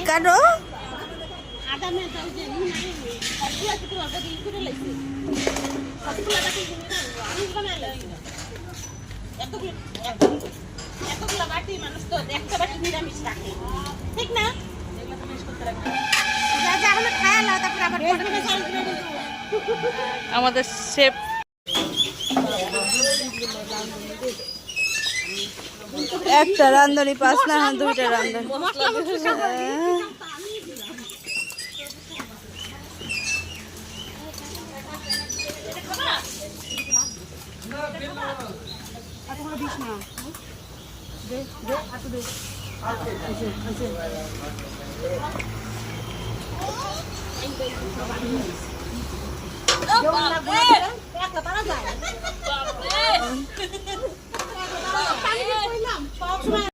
কেন ঠিক না আমাদের শেফ একটা রান্ধনি পাস না দুইটা রান্ধনি